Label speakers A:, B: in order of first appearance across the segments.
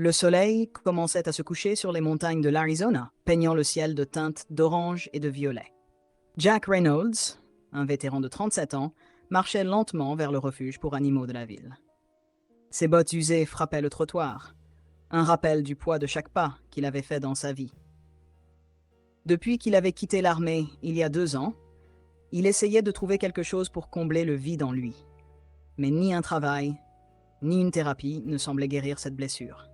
A: Le soleil commençait à se coucher sur les montagnes de l'Arizona, peignant le ciel de teintes d'orange et de violet. Jack Reynolds, un vétéran de 37 ans, marchait lentement vers le refuge pour animaux de la ville. Ses bottes usées frappaient le trottoir, un rappel du poids de chaque pas qu'il avait fait dans sa vie. Depuis qu'il avait quitté l'armée il y a 2 ans, il essayait de trouver quelque chose pour combler le vide en lui. Mais ni un travail, ni une thérapie ne semblaient guérir cette blessure.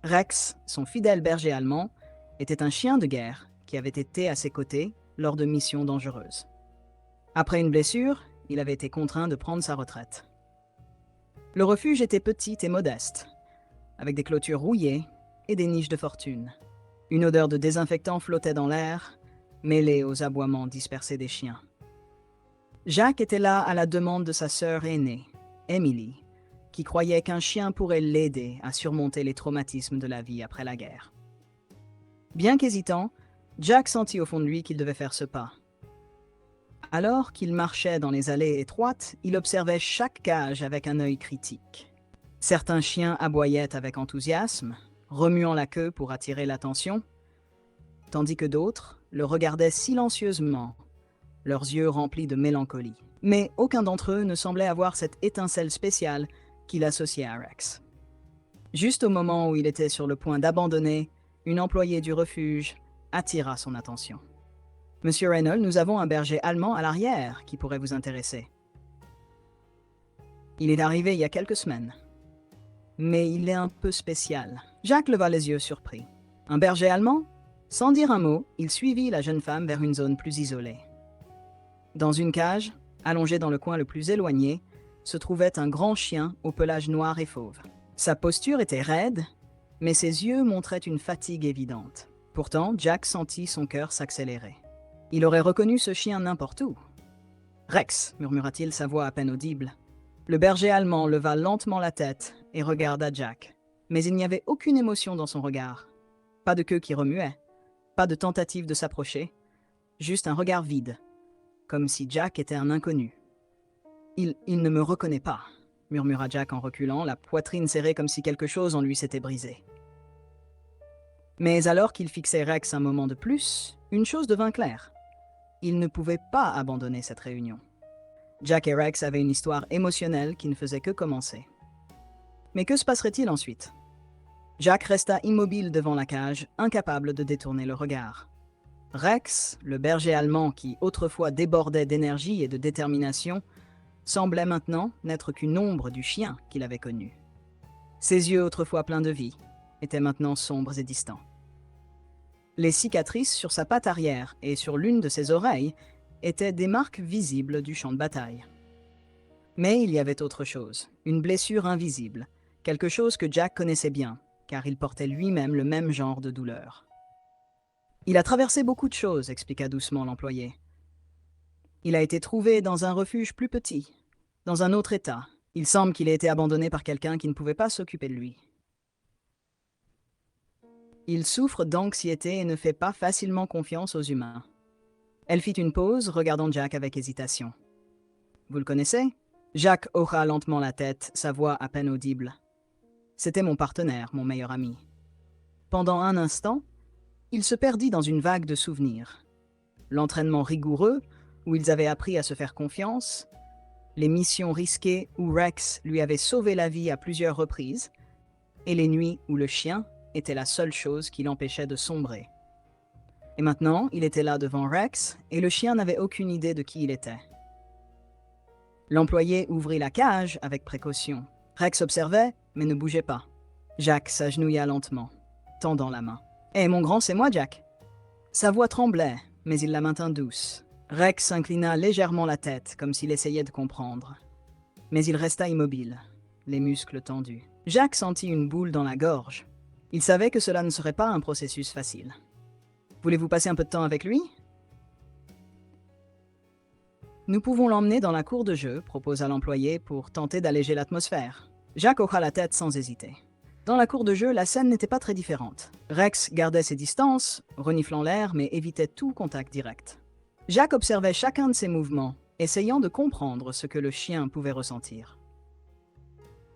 A: Rex, son fidèle berger allemand, était un chien de guerre qui avait été à ses côtés lors de missions dangereuses. Après une blessure, il avait été contraint de prendre sa retraite. Le refuge était petit et modeste, avec des clôtures rouillées et des niches de fortune. Une odeur de désinfectant flottait dans l'air, mêlée aux aboiements dispersés des chiens. Jack était là à la demande de sa sœur aînée, Emily, qui croyait qu'un chien pourrait l'aider à surmonter les traumatismes de la vie après la guerre. Bien qu'hésitant, Jack sentit au fond de lui qu'il devait faire ce pas. Alors qu'il marchait dans les allées étroites, il observait chaque cage avec un œil critique. Certains chiens aboyaient avec enthousiasme, remuant la queue pour attirer l'attention, tandis que d'autres le regardaient silencieusement, leurs yeux remplis de mélancolie. Mais aucun d'entre eux ne semblait avoir cette étincelle spéciale qu'il associait à Rex. Juste au moment où il était sur le point d'abandonner, une employée du refuge attira son attention. « Monsieur Reynolds, nous avons un berger allemand à l'arrière qui pourrait vous intéresser. Il est arrivé il y a quelques semaines. Mais il est un peu spécial. » Jack leva les yeux surpris. « Un berger allemand ?» Sans dire un mot, il suivit la jeune femme vers une zone plus isolée. Dans une cage, allongée dans le coin le plus éloigné, se trouvait un grand chien au pelage noir et fauve. Sa posture était raide, mais ses yeux montraient une fatigue évidente. Pourtant, Jack sentit son cœur s'accélérer. Il aurait reconnu ce chien n'importe où. « Rex » murmura-t-il, sa voix à peine audible. Le berger allemand leva lentement la tête et regarda Jack. Mais il n'y avait aucune émotion dans son regard. Pas de queue qui remuait, pas de tentative de s'approcher, juste un regard vide, comme si Jack était un inconnu. « Il ne me reconnaît pas », murmura Jack en reculant, la poitrine serrée comme si quelque chose en lui s'était brisé. Mais alors qu'il fixait Rex un moment de plus, une chose devint claire. Il ne pouvait pas abandonner cette réunion. Jack et Rex avaient une histoire émotionnelle qui ne faisait que commencer. Mais que se passerait-il ensuite? Jack resta immobile devant la cage, incapable de détourner le regard. Rex, le berger allemand qui autrefois débordait d'énergie et de détermination, semblait maintenant n'être qu'une ombre du chien qu'il avait connu. Ses yeux, autrefois pleins de vie, étaient maintenant sombres et distants. Les cicatrices sur sa patte arrière et sur l'une de ses oreilles étaient des marques visibles du champ de bataille. Mais il y avait autre chose, une blessure invisible, quelque chose que Jack connaissait bien, car il portait lui-même le même genre de douleur. « Il a traversé beaucoup de choses », expliqua doucement l'employé. « Il a été trouvé dans un refuge plus petit, dans un autre état. Il semble qu'il ait été abandonné par quelqu'un qui ne pouvait pas s'occuper de lui. Il souffre d'anxiété et ne fait pas facilement confiance aux humains. » Elle fit une pause, regardant Jack avec hésitation. « Vous le connaissez ?» Jack hocha lentement la tête, sa voix à peine audible. « C'était mon partenaire, mon meilleur ami. » Pendant un instant, il se perdit dans une vague de souvenirs. L'entraînement rigoureux, où ils avaient appris à se faire confiance, les missions risquées où Rex lui avait sauvé la vie à plusieurs reprises, et les nuits où le chien était la seule chose qui l'empêchait de sombrer. Et maintenant, il était là devant Rex, et le chien n'avait aucune idée de qui il était. L'employé ouvrit la cage avec précaution. Rex observait, mais ne bougeait pas. Jack s'agenouilla lentement, tendant la main. « Hé, mon grand, c'est moi, Jack !» Sa voix tremblait, mais il la maintint douce. Rex inclina légèrement la tête, comme s'il essayait de comprendre. Mais il resta immobile, les muscles tendus. Jack sentit une boule dans la gorge. Il savait que cela ne serait pas un processus facile. « Voulez-vous passer un peu de temps avec lui ?»« Nous pouvons l'emmener dans la cour de jeu, » proposa l'employé pour tenter d'alléger l'atmosphère. Jack hocha la tête sans hésiter. Dans la cour de jeu, la scène n'était pas très différente. Rex gardait ses distances, reniflant l'air, mais évitait tout contact direct. Jack observait chacun de ses mouvements, essayant de comprendre ce que le chien pouvait ressentir.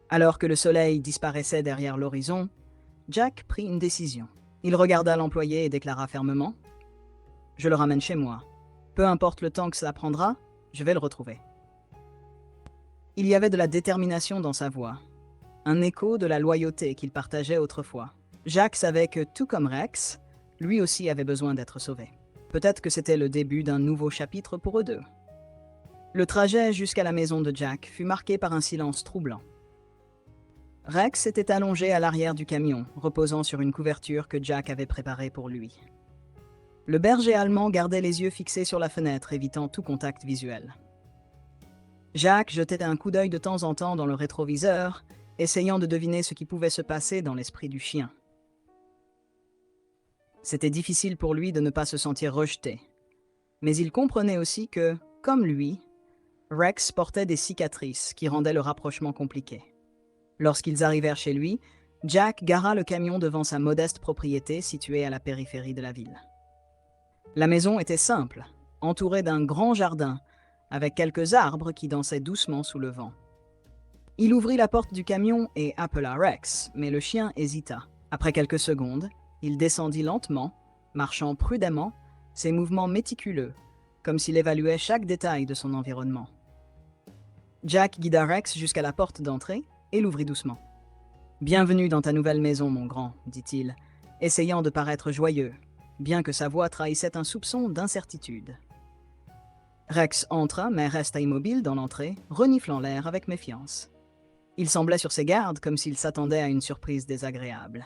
A: Alors que le soleil disparaissait derrière l'horizon, Jack prit une décision. Il regarda l'employé et déclara fermement : « Je le ramène chez moi. Peu importe le temps que cela prendra, je vais le retrouver. » Il y avait de la détermination dans sa voix, un écho de la loyauté qu'il partageait autrefois. Jack savait que, tout comme Rex, lui aussi avait besoin d'être sauvé. Peut-être que c'était le début d'un nouveau chapitre pour eux deux. Le trajet jusqu'à la maison de Jack fut marqué par un silence troublant. Rex était allongé à l'arrière du camion, reposant sur une couverture que Jack avait préparée pour lui. Le berger allemand gardait les yeux fixés sur la fenêtre, évitant tout contact visuel. Jack jetait un coup d'œil de temps en temps dans le rétroviseur, essayant de deviner ce qui pouvait se passer dans l'esprit du chien. C'était difficile pour lui de ne pas se sentir rejeté, mais il comprenait aussi que, comme lui, Rex portait des cicatrices qui rendaient le rapprochement compliqué. Lorsqu'ils arrivèrent chez lui, Jack gara le camion devant sa modeste propriété située à la périphérie de la ville. La maison était simple, entourée d'un grand jardin, avec quelques arbres qui dansaient doucement sous le vent. Il ouvrit la porte du camion et appela Rex, mais le chien hésita. Après quelques secondes, il descendit lentement, marchant prudemment, ses mouvements méticuleux, comme s'il évaluait chaque détail de son environnement. Jack guida Rex jusqu'à la porte d'entrée et l'ouvrit doucement. « Bienvenue dans ta nouvelle maison, mon grand, » dit-il, essayant de paraître joyeux, bien que sa voix trahissait un soupçon d'incertitude. Rex entra, mais resta immobile dans l'entrée, reniflant l'air avec méfiance. Il semblait sur ses gardes, comme s'il s'attendait à une surprise désagréable.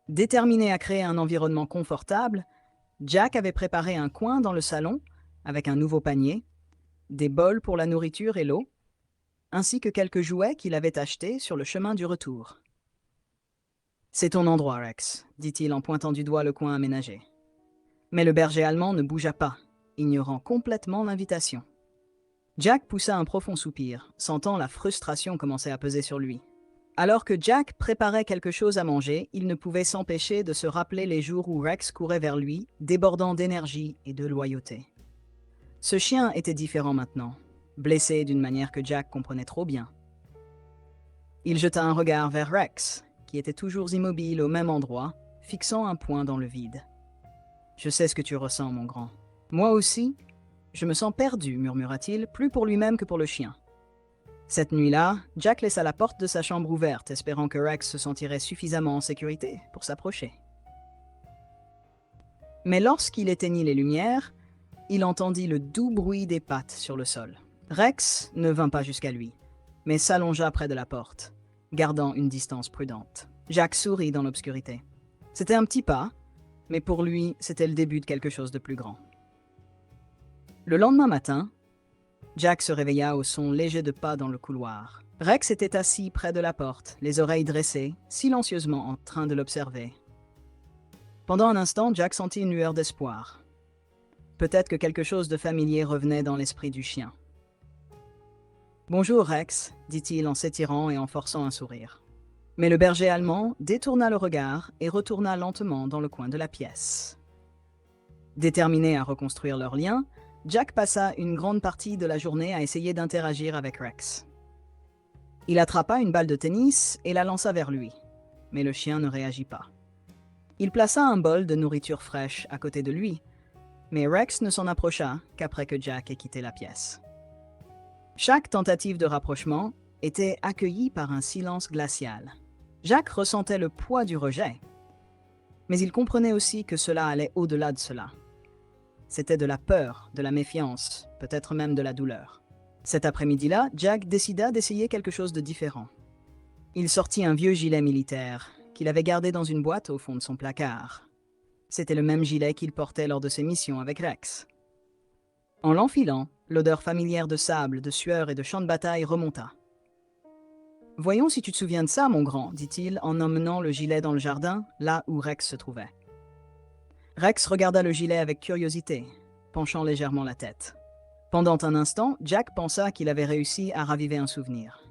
A: Déterminé à créer un environnement confortable, Jack avait préparé un coin dans le salon avec un nouveau panier, des bols pour la nourriture et l'eau, ainsi que quelques jouets qu'il avait achetés sur le chemin du retour. « C'est ton endroit, Rex, » dit-il en pointant du doigt le coin aménagé. Mais le berger allemand ne bougea pas, ignorant complètement l'invitation. Jack poussa un profond soupir, sentant la frustration commencer à peser sur lui. Alors que Jack préparait quelque chose à manger, il ne pouvait s'empêcher de se rappeler les jours où Rex courait vers lui, débordant d'énergie et de loyauté. Ce chien était différent maintenant, blessé d'une manière que Jack comprenait trop bien. Il jeta un regard vers Rex, qui était toujours immobile au même endroit, fixant un point dans le vide. « Je sais ce que tu ressens, mon grand. Moi aussi, je me sens perdu, » murmura-t-il, plus pour lui-même que pour le chien. Cette nuit-là, Jack laissa la porte de sa chambre ouverte, espérant que Rex se sentirait suffisamment en sécurité pour s'approcher. Mais lorsqu'il éteignit les lumières, il entendit le doux bruit des pattes sur le sol. Rex ne vint pas jusqu'à lui, mais s'allongea près de la porte, gardant une distance prudente. Jack sourit dans l'obscurité. C'était un petit pas, mais pour lui, c'était le début de quelque chose de plus grand. Le lendemain matin, Jack se réveilla au son léger de pas dans le couloir. Rex était assis près de la porte, les oreilles dressées, silencieusement en train de l'observer. Pendant un instant, Jack sentit une lueur d'espoir. Peut-être que quelque chose de familier revenait dans l'esprit du chien. « Bonjour, Rex, » dit-il en s'étirant et en forçant un sourire. Mais le berger allemand détourna le regard et retourna lentement dans le coin de la pièce. Déterminé à reconstruire leur lien, Jack passa une grande partie de la journée à essayer d'interagir avec Rex. Il attrapa une balle de tennis et la lança vers lui, mais le chien ne réagit pas. Il plaça un bol de nourriture fraîche à côté de lui, mais Rex ne s'en approcha qu'après que Jack ait quitté la pièce. Chaque tentative de rapprochement était accueillie par un silence glacial. Jack ressentait le poids du rejet, mais il comprenait aussi que cela allait au-delà de cela. C'était de la peur, de la méfiance, peut-être même de la douleur. Cet après-midi-là, Jack décida d'essayer quelque chose de différent. Il sortit un vieux gilet militaire qu'il avait gardé dans une boîte au fond de son placard. C'était le même gilet qu'il portait lors de ses missions avec Rex. En l'enfilant, l'odeur familière de sable, de sueur et de champ de bataille remonta. « Voyons si tu te souviens de ça, mon grand, » dit-il en emmenant le gilet dans le jardin, là où Rex se trouvait. Rex regarda le gilet avec curiosité, penchant légèrement la tête. Pendant un instant, Jack pensa qu'il avait réussi à raviver un souvenir.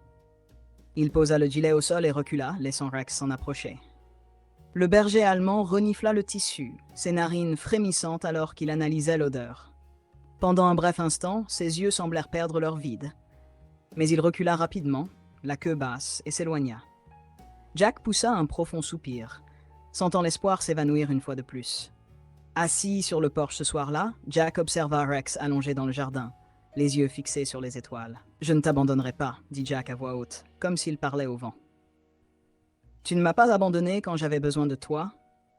A: Il posa le gilet au sol et recula, laissant Rex s'en approcher. Le berger allemand renifla le tissu, ses narines frémissantes alors qu'il analysait l'odeur. Pendant un bref instant, ses yeux semblèrent perdre leur vide. Mais il recula rapidement, la queue basse, et s'éloigna. Jack poussa un profond soupir, sentant l'espoir s'évanouir une fois de plus. Assis sur le porche ce soir-là, Jack observa Rex allongé dans le jardin, les yeux fixés sur les étoiles. « Je ne t'abandonnerai pas, » dit Jack à voix haute, comme s'il parlait au vent. « Tu ne m'as pas abandonné quand j'avais besoin de toi,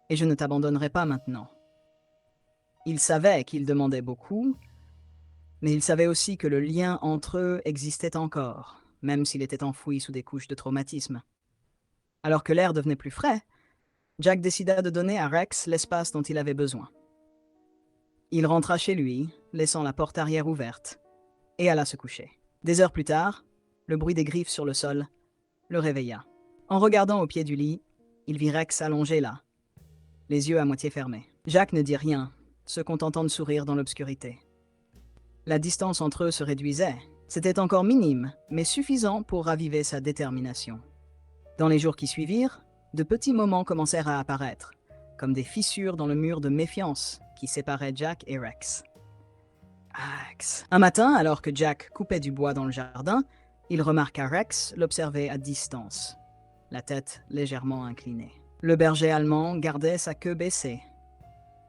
A: et je ne t'abandonnerai pas maintenant. » Il savait qu'il demandait beaucoup, mais il savait aussi que le lien entre eux existait encore, même s'il était enfoui sous des couches de traumatisme. Alors que l'air devenait plus frais, Jack décida de donner à Rex l'espace dont il avait besoin. Il rentra chez lui, laissant la porte arrière ouverte, et alla se coucher. Des heures plus tard, le bruit des griffes sur le sol le réveilla. En regardant au pied du lit, il vit Rex allongé là, les yeux à moitié fermés. Jack ne dit rien, se contentant de sourire dans l'obscurité. La distance entre eux se réduisait. C'était encore minime, mais suffisant pour raviver sa détermination. Dans les jours qui suivirent, de petits moments commencèrent à apparaître, comme des fissures dans le mur de méfiance qui séparait Jack et Rex. Un matin, alors que Jack coupait du bois dans le jardin, il remarqua Rex l'observer à distance, la tête légèrement inclinée. Le berger allemand gardait sa queue baissée,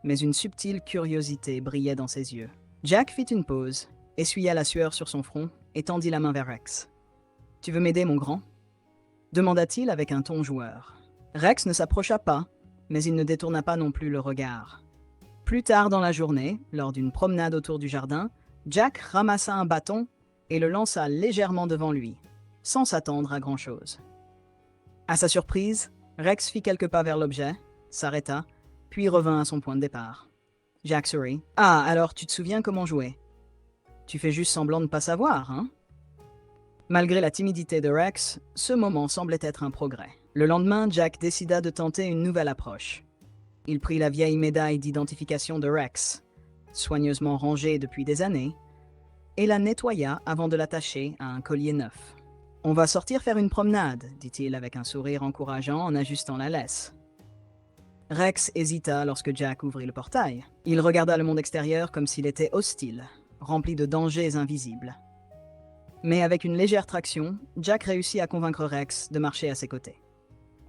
A: mais une subtile curiosité brillait dans ses yeux. Jack fit une pause, essuya la sueur sur son front et tendit la main vers Rex. « Tu veux m'aider, mon grand ?» demanda-t-il avec un ton joueur. Rex ne s'approcha pas, mais il ne détourna pas non plus le regard. Plus tard dans la journée, lors d'une promenade autour du jardin, Jack ramassa un bâton et le lança légèrement devant lui, sans s'attendre à grand-chose. À sa surprise, Rex fit quelques pas vers l'objet, s'arrêta, puis revint à son point de départ. Jack sourit. « Ah, alors tu te souviens comment jouer? Tu fais juste semblant de ne pas savoir, hein ?» Malgré la timidité de Rex, ce moment semblait être un progrès. Le lendemain, Jack décida de tenter une nouvelle approche. Il prit la vieille médaille d'identification de Rex, soigneusement rangée depuis des années, et la nettoya avant de l'attacher à un collier neuf. « On va sortir faire une promenade, » dit-il avec un sourire encourageant en ajustant la laisse. Rex hésita lorsque Jack ouvrit le portail. Il regarda le monde extérieur comme s'il était hostile, rempli de dangers invisibles. Mais avec une légère traction, Jack réussit à convaincre Rex de marcher à ses côtés.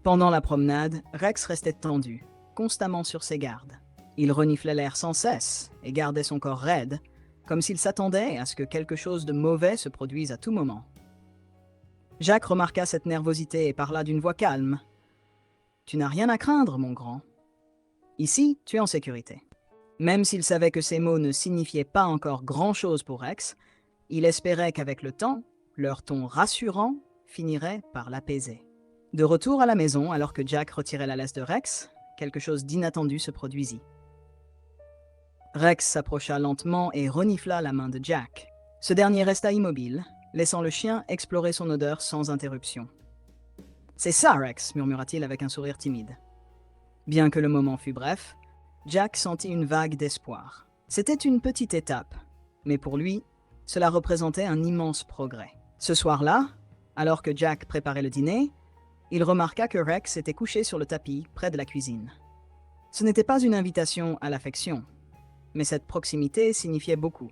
A: Pendant la promenade, Rex restait tendu, constamment sur ses gardes. Il reniflait l'air sans cesse et gardait son corps raide, comme s'il s'attendait à ce que quelque chose de mauvais se produise à tout moment. Jack remarqua cette nervosité et parla d'une voix calme. « Tu n'as rien à craindre, mon grand. Ici, tu es en sécurité. » Même s'il savait que ces mots ne signifiaient pas encore grand-chose pour Rex, il espérait qu'avec le temps, leur ton rassurant finirait par l'apaiser. De retour à la maison, alors que Jack retirait la laisse de Rex, quelque chose d'inattendu se produisit. Rex s'approcha lentement et renifla la main de Jack. Ce dernier resta immobile, laissant le chien explorer son odeur sans interruption. « C'est ça, Rex !» murmura-t-il avec un sourire timide. Bien que le moment fût bref, Jack sentit une vague d'espoir. C'était une petite étape, mais pour lui, cela représentait un immense progrès. Ce soir-là, alors que Jack préparait le dîner, il remarqua que Rex était couché sur le tapis près de la cuisine. Ce n'était pas une invitation à l'affection, mais cette proximité signifiait beaucoup.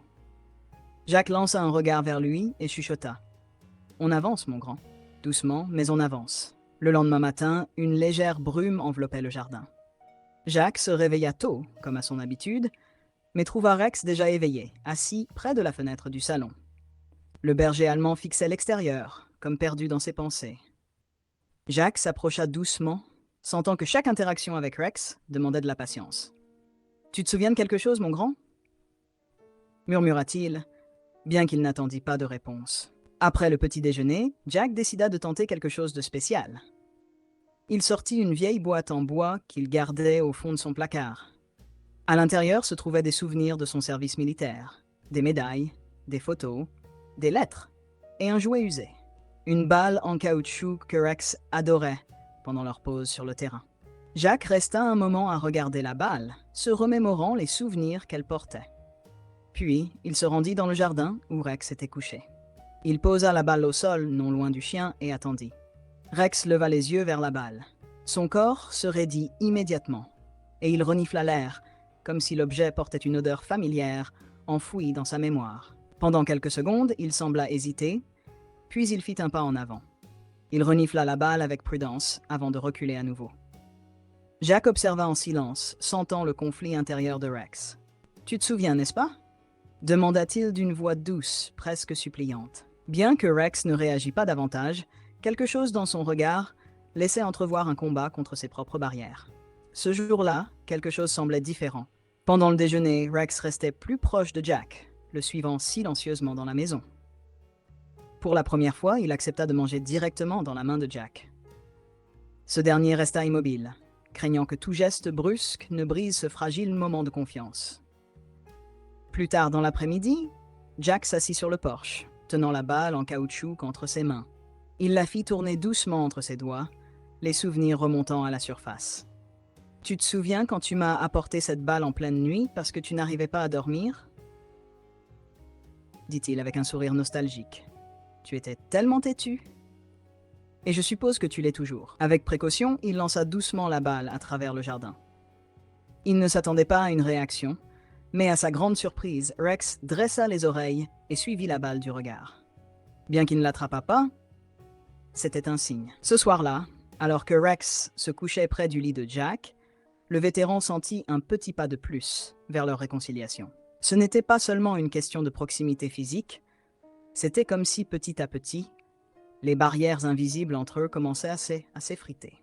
A: Jack lança un regard vers lui et chuchota. « On avance, mon grand. » Doucement, mais on avance. Le lendemain matin, une légère brume enveloppait le jardin. Jack se réveilla tôt, comme à son habitude, mais trouva Rex déjà éveillé, assis près de la fenêtre du salon. Le berger allemand fixait l'extérieur, comme perdu dans ses pensées. Jack s'approcha doucement, sentant que chaque interaction avec Rex demandait de la patience. « Tu te souviens de quelque chose, mon grand ?» murmura-t-il, bien qu'il n'attendît pas de réponse. Après le petit déjeuner, Jack décida de tenter quelque chose de spécial. Il sortit une vieille boîte en bois qu'il gardait au fond de son placard. À l'intérieur se trouvaient des souvenirs de son service militaire, des médailles, des photos, des lettres et un jouet usé. Une balle en caoutchouc que Rex adorait pendant leur pause sur le terrain. Jack resta un moment à regarder la balle, se remémorant les souvenirs qu'elle portait. Puis, il se rendit dans le jardin où Rex était couché. Il posa la balle au sol, non loin du chien, et attendit. Rex leva les yeux vers la balle. Son corps se raidit immédiatement, et il renifla l'air, comme si l'objet portait une odeur familière, enfouie dans sa mémoire. Pendant quelques secondes, il sembla hésiter, puis il fit un pas en avant. Il renifla la balle avec prudence avant de reculer à nouveau. Jack observa en silence, sentant le conflit intérieur de Rex. « Tu te souviens, n'est-ce pas » demanda-t-il d'une voix douce, presque suppliante. Bien que Rex ne réagît pas davantage, quelque chose dans son regard laissait entrevoir un combat contre ses propres barrières. Ce jour-là, quelque chose semblait différent. Pendant le déjeuner, Rex restait plus proche de Jack, le suivant silencieusement dans la maison. Pour la première fois, il accepta de manger directement dans la main de Jack. Ce dernier resta immobile, craignant que tout geste brusque ne brise ce fragile moment de confiance. Plus tard dans l'après-midi, Jack s'assit sur le porche, tenant la balle en caoutchouc entre ses mains. Il la fit tourner doucement entre ses doigts, les souvenirs remontant à la surface. « Tu te souviens quand tu m'as apporté cette balle en pleine nuit parce que tu n'arrivais pas à dormir ?» dit-il avec un sourire nostalgique. « Tu étais tellement têtu. Et je suppose que tu l'es toujours. » Avec précaution, il lança doucement la balle à travers le jardin. Il ne s'attendait pas à une réaction, mais à sa grande surprise, Rex dressa les oreilles et suivit la balle du regard. Bien qu'il ne l'attrapât pas, c'était un signe. Ce soir-là, alors que Rex se couchait près du lit de Jack, le vétéran sentit un petit pas de plus vers leur réconciliation. Ce n'était pas seulement une question de proximité physique, c'était comme si petit à petit, les barrières invisibles entre eux commençaient à s'effriter.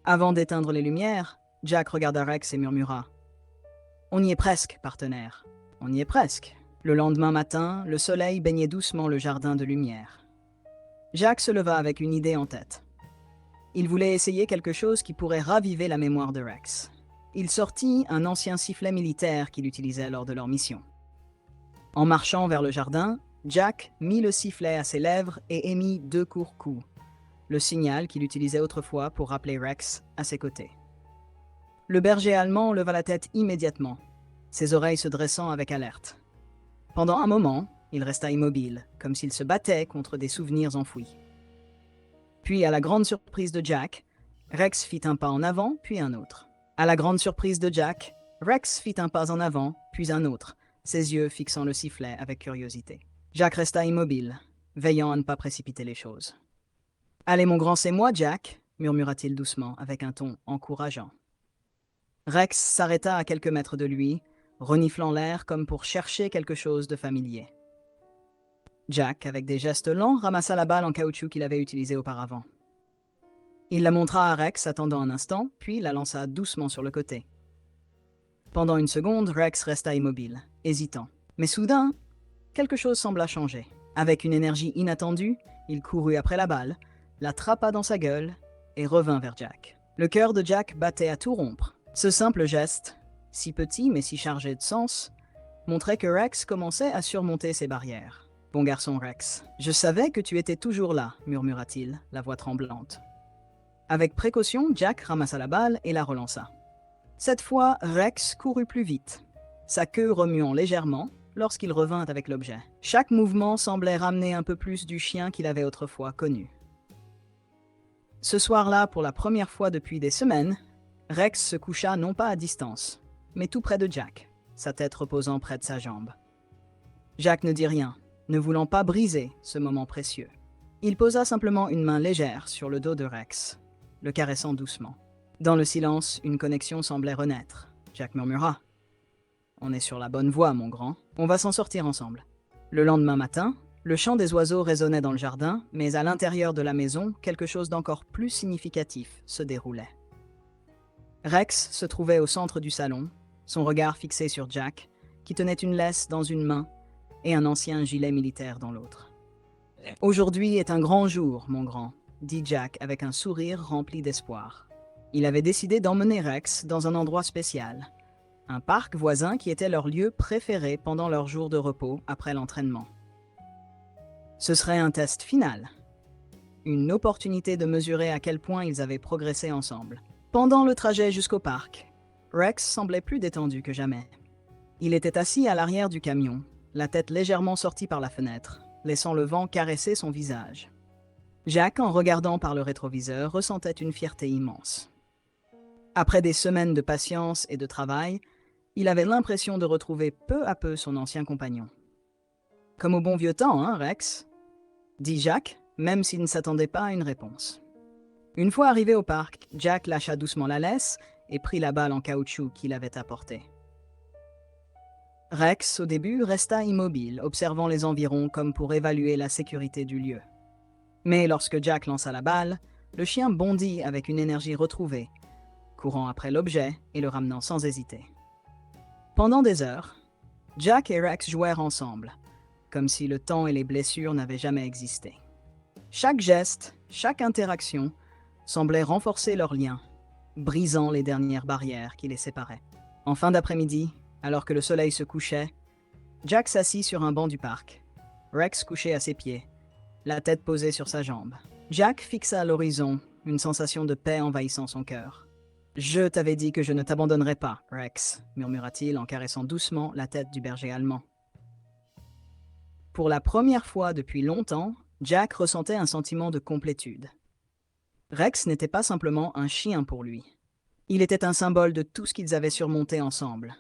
A: Avant d'éteindre les lumières, Jack regarda Rex et murmura « On y est presque, partenaire. On y est presque. » Le lendemain matin, le soleil baignait doucement le jardin de lumière. Jack se leva avec une idée en tête. Il voulait essayer quelque chose qui pourrait raviver la mémoire de Rex. Il sortit un ancien sifflet militaire qu'il utilisait lors de leur mission. En marchant vers le jardin, Jack mit le sifflet à ses lèvres et émit 2 courts coups, le signal qu'il utilisait autrefois pour rappeler Rex à ses côtés. Le berger allemand leva la tête immédiatement, ses oreilles se dressant avec alerte. Pendant un moment, il resta immobile, comme s'il se battait contre des souvenirs enfouis. Puis, à la grande surprise de Jack, Rex fit un pas en avant, puis un autre. À la grande surprise de Jack, Rex fit un pas en avant, puis un autre, ses yeux fixant le sifflet avec curiosité. Jack resta immobile, veillant à ne pas précipiter les choses. « Allez, mon grand, c'est moi, Jack » murmura-t-il doucement, avec un ton encourageant. Rex s'arrêta à quelques mètres de lui, reniflant l'air comme pour chercher quelque chose de familier. Jack, avec des gestes lents, ramassa la balle en caoutchouc qu'il avait utilisée auparavant. Il la montra à Rex, attendant un instant, puis la lança doucement sur le côté. Pendant une seconde, Rex resta immobile, hésitant. Mais soudain, quelque chose sembla changer. Avec une énergie inattendue, il courut après la balle, l'attrapa dans sa gueule et revint vers Jack. Le cœur de Jack battait à tout rompre. Ce simple geste, si petit mais si chargé de sens, montrait que Rex commençait à surmonter ses barrières. « Bon garçon, Rex, je savais que tu étais toujours là » murmura-t-il, la voix tremblante. Avec précaution, Jack ramassa la balle et la relança. Cette fois, Rex courut plus vite, sa queue remuant légèrement lorsqu'il revint avec l'objet. Chaque mouvement semblait ramener un peu plus du chien qu'il avait autrefois connu. Ce soir-là, pour la première fois depuis des semaines, Rex se coucha non pas à distance, mais tout près de Jack, sa tête reposant près de sa jambe. Jack ne dit rien, ne voulant pas briser ce moment précieux. Il posa simplement une main légère sur le dos de Rex, le caressant doucement. Dans le silence, une connexion semblait renaître. Jack murmura « On est sur la bonne voie, mon grand. On va s'en sortir ensemble. » Le lendemain matin, le chant des oiseaux résonnait dans le jardin, mais à l'intérieur de la maison, quelque chose d'encore plus significatif se déroulait. Rex se trouvait au centre du salon, son regard fixé sur Jack, qui tenait une laisse dans une main et un ancien gilet militaire dans l'autre. « Aujourd'hui est un grand jour, mon grand, » dit Jack avec un sourire rempli d'espoir. Il avait décidé d'emmener Rex dans un endroit spécial, un parc voisin qui était leur lieu préféré pendant leur jour de repos après l'entraînement. Ce serait un test final, une opportunité de mesurer à quel point ils avaient progressé ensemble. Pendant le trajet jusqu'au parc, Rex semblait plus détendu que jamais. Il était assis à l'arrière du camion, la tête légèrement sortie par la fenêtre, laissant le vent caresser son visage. Jack, en regardant par le rétroviseur, ressentait une fierté immense. Après des semaines de patience et de travail, il avait l'impression de retrouver peu à peu son ancien compagnon. « Comme au bon vieux temps, hein, Rex ?» dit Jack, même s'il ne s'attendait pas à une réponse. Une fois arrivé au parc, Jack lâcha doucement la laisse et prit la balle en caoutchouc qu'il avait apportée. Rex, au début, resta immobile, observant les environs comme pour évaluer la sécurité du lieu. Mais lorsque Jack lança la balle, le chien bondit avec une énergie retrouvée, courant après l'objet et le ramenant sans hésiter. Pendant des heures, Jack et Rex jouèrent ensemble, comme si le temps et les blessures n'avaient jamais existé. Chaque geste, chaque interaction semblait renforcer leur lien, brisant les dernières barrières qui les séparaient. En fin d'après-midi, alors que le soleil se couchait, Jack s'assit sur un banc du parc, Rex couché à ses pieds, la tête posée sur sa jambe. Jack fixa l'horizon, une sensation de paix envahissant son cœur. « Je t'avais dit que je ne t'abandonnerais pas, Rex », murmura-t-il en caressant doucement la tête du berger allemand. Pour la première fois depuis longtemps, Jack ressentait un sentiment de complétude. Rex n'était pas simplement un chien pour lui. Il était un symbole de tout ce qu'ils avaient surmonté ensemble.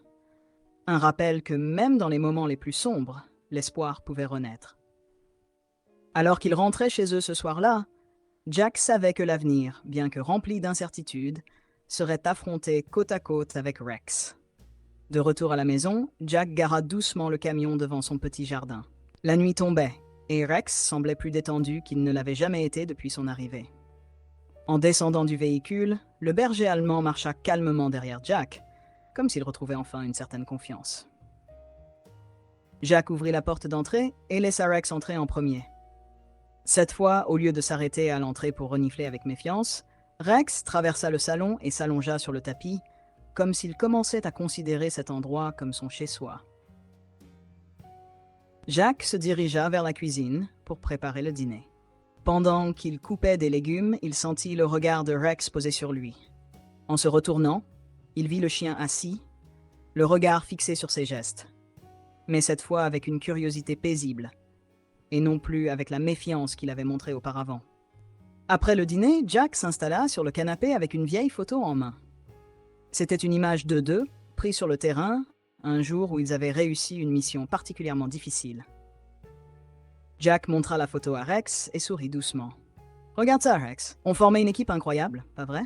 A: Un rappel que même dans les moments les plus sombres, l'espoir pouvait renaître. Alors qu'ils rentraient chez eux ce soir-là, Jack savait que l'avenir, bien que rempli d'incertitudes, serait affronté côte à côte avec Rex. De retour à la maison, Jack gara doucement le camion devant son petit jardin. La nuit tombait, et Rex semblait plus détendu qu'il ne l'avait jamais été depuis son arrivée. En descendant du véhicule, le berger allemand marcha calmement derrière Jack, comme s'il retrouvait enfin une certaine confiance. Jack ouvrit la porte d'entrée et laissa Rex entrer en premier. Cette fois, au lieu de s'arrêter à l'entrée pour renifler avec méfiance, Rex traversa le salon et s'allongea sur le tapis, comme s'il commençait à considérer cet endroit comme son chez-soi. Jack se dirigea vers la cuisine pour préparer le dîner. Pendant qu'il coupait des légumes, il sentit le regard de Rex posé sur lui. En se retournant, il vit le chien assis, le regard fixé sur ses gestes, mais cette fois avec une curiosité paisible, et non plus avec la méfiance qu'il avait montrée auparavant. Après le dîner, Jack s'installa sur le canapé avec une vieille photo en main. C'était une image de deux, prise sur le terrain, un jour où ils avaient réussi une mission particulièrement difficile. Jack montra la photo à Rex et sourit doucement. « Regarde ça, Rex. On formait une équipe incroyable, pas vrai ?»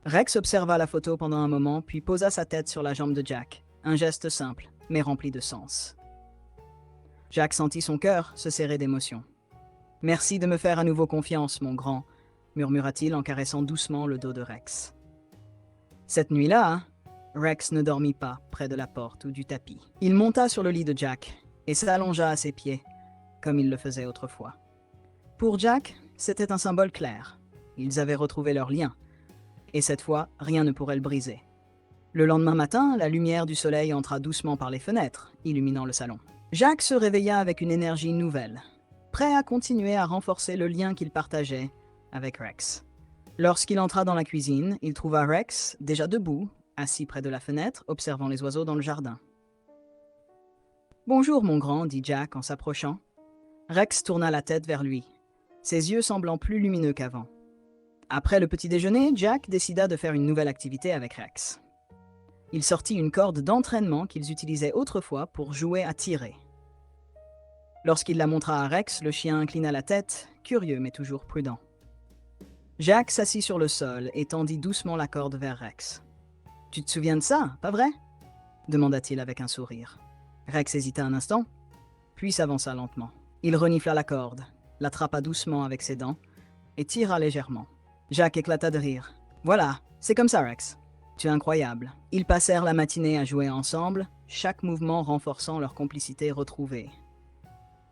A: Rex observa la photo pendant un moment, puis posa sa tête sur la jambe de Jack. Un geste simple, mais rempli de sens. Jack sentit son cœur se serrer d'émotion. « Merci de me faire à nouveau confiance, mon grand », murmura-t-il en caressant doucement le dos de Rex. Cette nuit-là, Rex ne dormit pas près de la porte ou du tapis. Il monta sur le lit de Jack et s'allongea à ses pieds, comme il le faisait autrefois. Pour Jack, c'était un symbole clair. Ils avaient retrouvé leur lien. Et cette fois, rien ne pourrait le briser. Le lendemain matin, la lumière du soleil entra doucement par les fenêtres, illuminant le salon. Jack se réveilla avec une énergie nouvelle, prêt à continuer à renforcer le lien qu'il partageait avec Rex. Lorsqu'il entra dans la cuisine, il trouva Rex, déjà debout, assis près de la fenêtre, observant les oiseaux dans le jardin. « Bonjour, mon grand, » dit Jack en s'approchant. Rex tourna la tête vers lui, ses yeux semblant plus lumineux qu'avant. Après le petit déjeuner, Jack décida de faire une nouvelle activité avec Rex. Il sortit une corde d'entraînement qu'ils utilisaient autrefois pour jouer à tirer. Lorsqu'il la montra à Rex, le chien inclina la tête, curieux mais toujours prudent. Jack s'assit sur le sol et tendit doucement la corde vers Rex. « Tu te souviens de ça, pas vrai ?» demanda-t-il avec un sourire. Rex hésita un instant, puis s'avança lentement. Il renifla la corde, l'attrapa doucement avec ses dents et tira légèrement. Jack éclata de rire. « Voilà, c'est comme ça, Rex. Tu es incroyable. » Ils passèrent la matinée à jouer ensemble, chaque mouvement renforçant leur complicité retrouvée.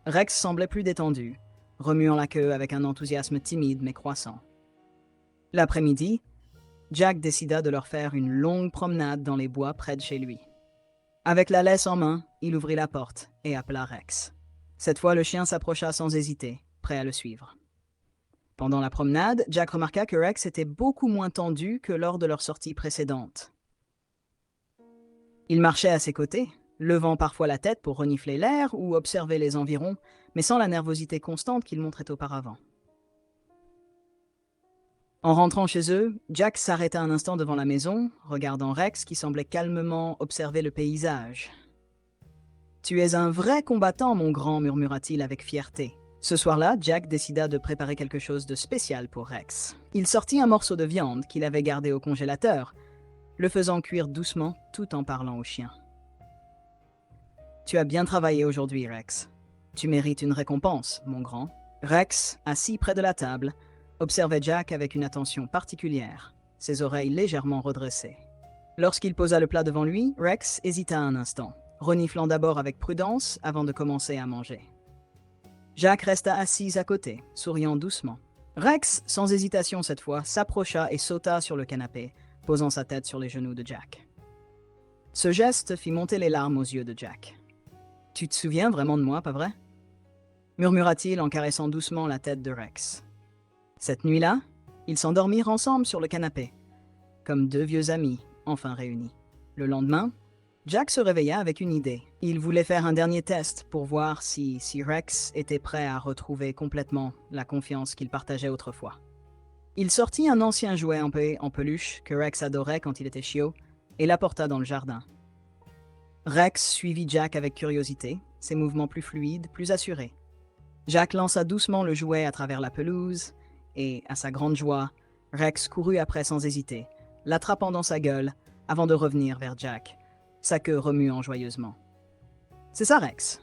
A: Rex semblait plus détendu, remuant la queue avec un enthousiasme timide mais croissant. L'après-midi, Jack décida de leur faire une longue promenade dans les bois près de chez lui. Avec la laisse en main, il ouvrit la porte et appela Rex. Cette fois, le chien s'approcha sans hésiter, prêt à le suivre. Pendant la promenade, Jack remarqua que Rex était beaucoup moins tendu que lors de leur sortie précédente. Il marchait à ses côtés, levant parfois la tête pour renifler l'air ou observer les environs, mais sans la nervosité constante qu'il montrait auparavant. En rentrant chez eux, Jack s'arrêta un instant devant la maison, regardant Rex qui semblait calmement observer le paysage. « Tu es un vrai combattant, mon grand, » murmura-t-il avec fierté, Ce soir-là, Jack décida de préparer quelque chose de spécial pour Rex. Il sortit un morceau de viande qu'il avait gardé au congélateur, le faisant cuire doucement tout en parlant au chien. « Tu as bien travaillé aujourd'hui, Rex. Tu mérites une récompense, mon grand. » Rex, assis près de la table, observait Jack avec une attention particulière, ses oreilles légèrement redressées. Lorsqu'il posa le plat devant lui, Rex hésita un instant, reniflant d'abord avec prudence avant de commencer à manger. Jack resta assis à côté, souriant doucement. Rex, sans hésitation cette fois, s'approcha et sauta sur le canapé, posant sa tête sur les genoux de Jack. Ce geste fit monter les larmes aux yeux de Jack. « Tu te souviens vraiment de moi, pas vrai ?» murmura-t-il en caressant doucement la tête de Rex. Cette nuit-là, ils s'endormirent ensemble sur le canapé, comme deux vieux amis, enfin réunis. Le lendemain, Jack se réveilla avec une idée. Il voulait faire un dernier test pour voir si Rex était prêt à retrouver complètement la confiance qu'il partageait autrefois. Il sortit un ancien jouet en peluche que Rex adorait quand il était chiot et l'apporta dans le jardin. Rex suivit Jack avec curiosité, ses mouvements plus fluides, plus assurés. Jack lança doucement le jouet à travers la pelouse et, à sa grande joie, Rex courut après sans hésiter, l'attrapant dans sa gueule avant de revenir vers Jack, sa queue remuant joyeusement. « C'est ça, Rex.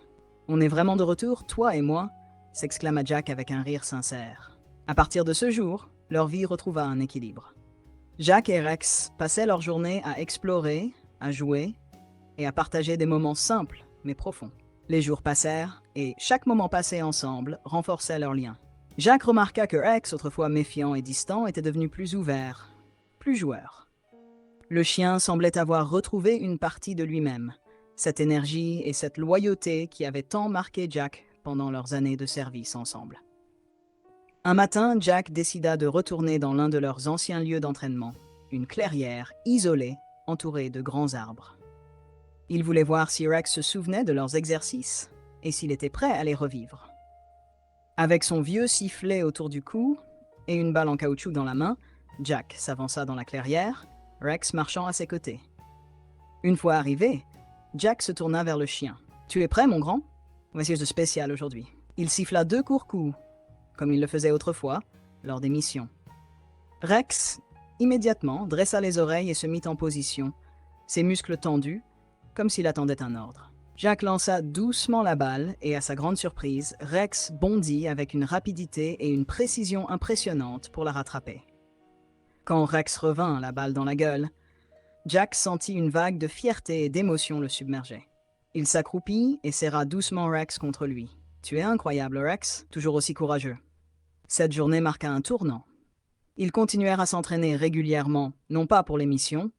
A: On est vraiment de retour, toi et moi ?» s'exclama Jack avec un rire sincère. À partir de ce jour, leur vie retrouva un équilibre. Jack et Rex passaient leur journée à explorer, à jouer et à partager des moments simples mais profonds. Les jours passèrent et chaque moment passé ensemble renforçait leur lien. Jack remarqua que Rex, autrefois méfiant et distant, était devenu plus ouvert, plus joueur. Le chien semblait avoir retrouvé une partie de lui-même, cette énergie et cette loyauté qui avaient tant marqué Jack pendant leurs années de service ensemble. Un matin, Jack décida de retourner dans l'un de leurs anciens lieux d'entraînement, une clairière isolée, entourée de grands arbres. Il voulait voir si Rex se souvenait de leurs exercices et s'il était prêt à les revivre. Avec son vieux sifflet autour du cou et une balle en caoutchouc dans la main, Jack s'avança dans la clairière, Rex marchant à ses côtés. Une fois arrivé, Jack se tourna vers le chien. « Tu es prêt, mon grand ? Voici ce spécial aujourd'hui. » Il siffla 2 courts coups, comme il le faisait autrefois, lors des missions. Rex, immédiatement, dressa les oreilles et se mit en position, ses muscles tendus, comme s'il attendait un ordre. Jack lança doucement la balle et, à sa grande surprise, Rex bondit avec une rapidité et une précision impressionnantes pour la rattraper. Quand Rex revint, la balle dans la gueule, Jack sentit une vague de fierté et d'émotion le submerger. Il s'accroupit et serra doucement Rex contre lui. « Tu es incroyable, Rex, toujours aussi courageux. » Cette journée marqua un tournant. Ils continuèrent à s'entraîner régulièrement, non pas pour les missions,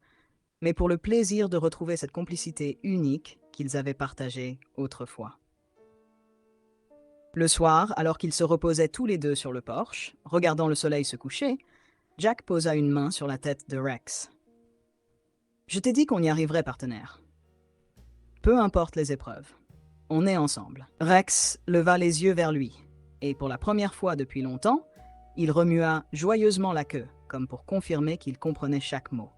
A: mais pour le plaisir de retrouver cette complicité unique qu'ils avaient partagée autrefois. Le soir, alors qu'ils se reposaient tous les deux sur le porche, regardant le soleil se coucher, Jack posa une main sur la tête de Rex. « Je t'ai dit qu'on y arriverait, partenaire. Peu importe les épreuves, on est ensemble. » Rex leva les yeux vers lui, et pour la première fois depuis longtemps, il remua joyeusement la queue, comme pour confirmer qu'il comprenait chaque mot.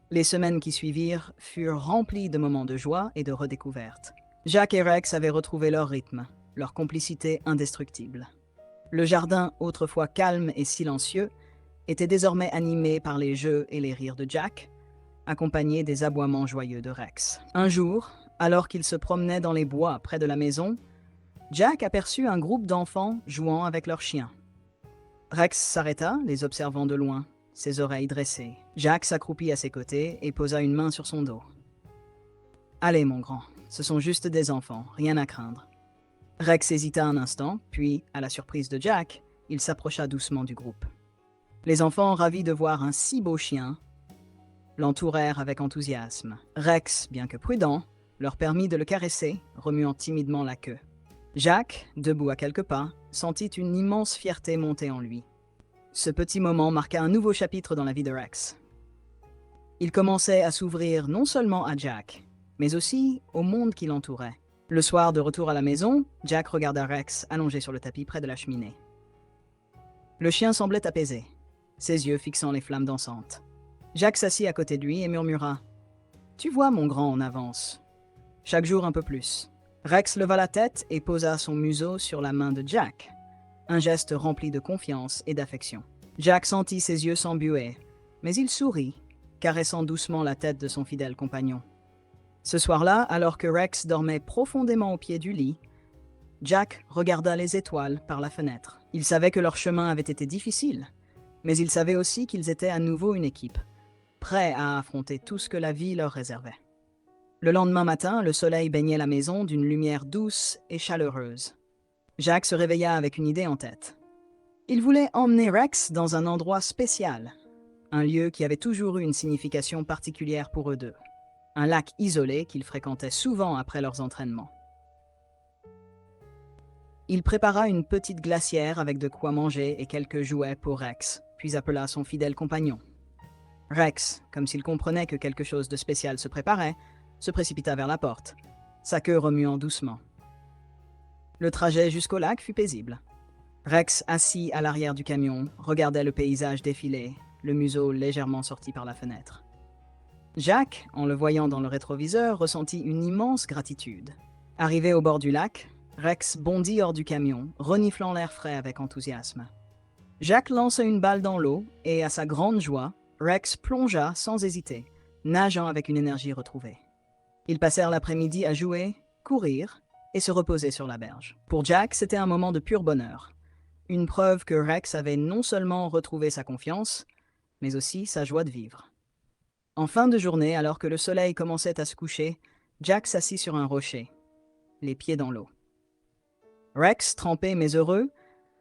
A: Les semaines qui suivirent furent remplies de moments de joie et de redécouverte. Jack et Rex avaient retrouvé leur rythme, leur complicité indestructible. Le jardin, autrefois calme et silencieux, était désormais animé par les jeux et les rires de Jack, accompagnés des aboiements joyeux de Rex. Un jour, alors qu'il se promenait dans les bois près de la maison, Jack aperçut un groupe d'enfants jouant avec leurs chiens. Rex s'arrêta, les observant de loin, ses oreilles dressées. Jack s'accroupit à ses côtés et posa une main sur son dos. « Allez, mon grand, ce sont juste des enfants, rien à craindre. » Rex hésita un instant, puis, à la surprise de Jack, il s'approcha doucement du groupe. Les enfants, ravis de voir un si beau chien, l'entourèrent avec enthousiasme. Rex, bien que prudent, leur permit de le caresser, remuant timidement la queue. Jack, debout à quelques pas, sentit une immense fierté monter en lui. Ce petit moment marqua un nouveau chapitre dans la vie de Rex. Il commençait à s'ouvrir non seulement à Jack, mais aussi au monde qui l'entourait. Le soir, de retour à la maison, Jack regarda Rex allongé sur le tapis près de la cheminée. Le chien semblait apaisé, ses yeux fixant les flammes dansantes. Jack s'assit à côté de lui et murmura « Tu vois, mon grand, on avance. Chaque jour un peu plus. » Rex leva la tête et posa son museau sur la main de Jack, un geste rempli de confiance et d'affection. Jack sentit ses yeux s'embuer, mais il sourit, caressant doucement la tête de son fidèle compagnon. Ce soir-là, alors que Rex dormait profondément au pied du lit, Jack regarda les étoiles par la fenêtre. Il savait que leur chemin avait été difficile, mais il savait aussi qu'ils étaient à nouveau une équipe, prêts à affronter tout ce que la vie leur réservait. Le lendemain matin, le soleil baignait la maison d'une lumière douce et chaleureuse. Jack se réveilla avec une idée en tête. Il voulait emmener Rex dans un endroit spécial, un lieu qui avait toujours eu une signification particulière pour eux deux. Un lac isolé qu'ils fréquentaient souvent après leurs entraînements. Il prépara une petite glacière avec de quoi manger et quelques jouets pour Rex, puis appela son fidèle compagnon. Rex, comme s'il comprenait que quelque chose de spécial se préparait, se précipita vers la porte, sa queue remuant doucement. Le trajet jusqu'au lac fut paisible. Rex, assis à l'arrière du camion, regardait le paysage défiler, le museau légèrement sorti par la fenêtre. Jack, en le voyant dans le rétroviseur, ressentit une immense gratitude. Arrivé au bord du lac, Rex bondit hors du camion, reniflant l'air frais avec enthousiasme. Jack lança une balle dans l'eau et, à sa grande joie, Rex plongea sans hésiter, nageant avec une énergie retrouvée. Ils passèrent l'après-midi à jouer, courir et se reposer sur la berge. Pour Jack, c'était un moment de pur bonheur. Une preuve que Rex avait non seulement retrouvé sa confiance, mais aussi sa joie de vivre. En fin de journée, alors que le soleil commençait à se coucher, Jack s'assit sur un rocher, les pieds dans l'eau. Rex, trempé mais heureux,